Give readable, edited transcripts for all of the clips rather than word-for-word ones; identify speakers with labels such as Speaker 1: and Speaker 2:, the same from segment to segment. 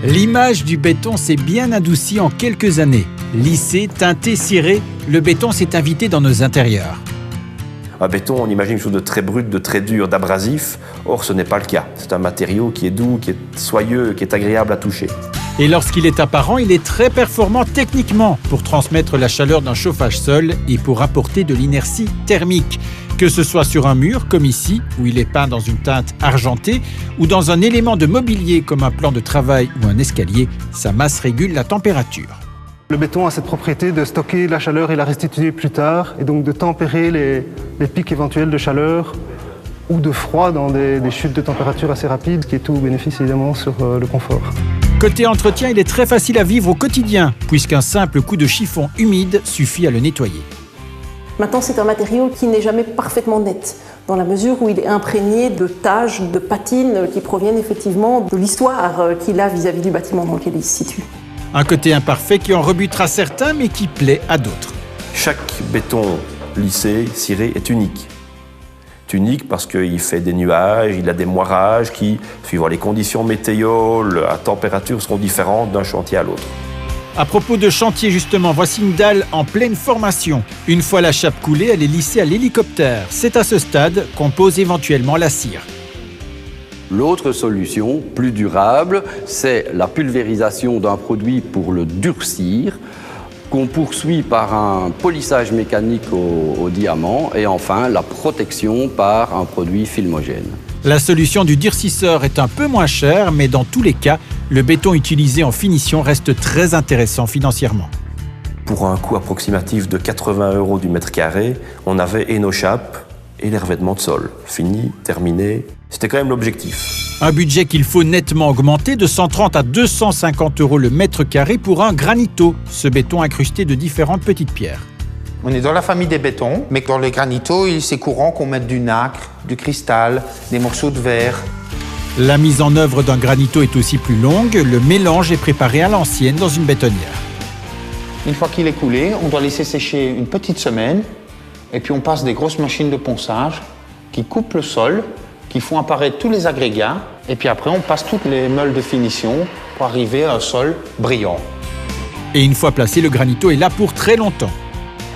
Speaker 1: L'image du béton s'est bien adoucie en quelques années. Lissé, teinté, ciré, le béton s'est invité dans nos intérieurs.
Speaker 2: Un béton, on imagine quelque chose de très brut, de très dur, d'abrasif. Or, ce n'est pas le cas. C'est un matériau qui est doux, qui est soyeux, qui est agréable à toucher.
Speaker 1: Et lorsqu'il est apparent, il est très performant techniquement pour transmettre la chaleur d'un chauffage sol et pour apporter de l'inertie thermique. Que ce soit sur un mur, comme ici, où il est peint dans une teinte argentée, ou dans un élément de mobilier comme un plan de travail ou un escalier, sa masse régule la température.
Speaker 3: Le béton a cette propriété de stocker la chaleur et la restituer plus tard, et donc de tempérer les pics éventuels de chaleur ou de froid dans des chutes de température assez rapides, qui est tout bénéfice évidemment sur le confort.
Speaker 1: Côté entretien, il est très facile à vivre au quotidien, puisqu'un simple coup de chiffon humide suffit à le nettoyer.
Speaker 4: Maintenant, c'est un matériau qui n'est jamais parfaitement net, dans la mesure où il est imprégné de taches, de patines qui proviennent effectivement de l'histoire qu'il a vis-à-vis du bâtiment dans lequel il se situe.
Speaker 1: Un côté imparfait qui en rebutera certains, mais qui plaît à d'autres.
Speaker 2: Chaque béton lissé, ciré est unique. C'est unique parce qu'il fait des nuages, il a des moirages qui, suivant les conditions météo, la température seront différentes d'un chantier à l'autre.
Speaker 1: À propos de chantier justement, voici une dalle en pleine formation. Une fois la chape coulée, elle est lissée à l'hélicoptère. C'est à ce stade qu'on pose éventuellement la cire.
Speaker 5: L'autre solution, plus durable, c'est la pulvérisation d'un produit pour le durcir, qu'on poursuit par un polissage mécanique au diamant et enfin la protection par un produit filmogène.
Speaker 1: La solution du durcisseur est un peu moins chère, mais dans tous les cas, le béton utilisé en finition reste très intéressant financièrement.
Speaker 2: Pour un coût approximatif de 80 € du mètre carré, on avait et nos chapes et les revêtements de sol. Fini, terminé, c'était quand même l'objectif.
Speaker 1: Un budget qu'il faut nettement augmenter de 130 à 250 € le mètre carré pour un granito, ce béton incrusté de différentes petites pierres.
Speaker 6: On est dans la famille des bétons, mais dans les granitos, c'est courant qu'on mette du nacre, du cristal, des morceaux de verre.
Speaker 1: La mise en œuvre d'un granito est aussi plus longue. Le mélange est préparé à l'ancienne dans une bétonnière.
Speaker 6: Une fois qu'il est coulé, on doit laisser sécher une petite semaine. Et puis on passe des grosses machines de ponçage qui coupent le sol, qui font apparaître tous les agrégats. Et puis après, on passe toutes les meules de finition pour arriver à un sol brillant.
Speaker 1: Et une fois placé, le granito est là pour très longtemps.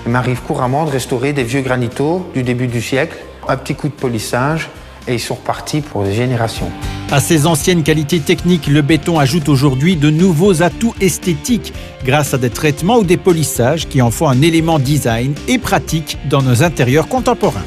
Speaker 6: Il m'arrive couramment de restaurer des vieux granitos du début du siècle. Un petit coup de polissage et ils sont repartis pour des générations.
Speaker 1: À ces anciennes qualités techniques, le béton ajoute aujourd'hui de nouveaux atouts esthétiques grâce à des traitements ou des polissages qui en font un élément design et pratique dans nos intérieurs contemporains.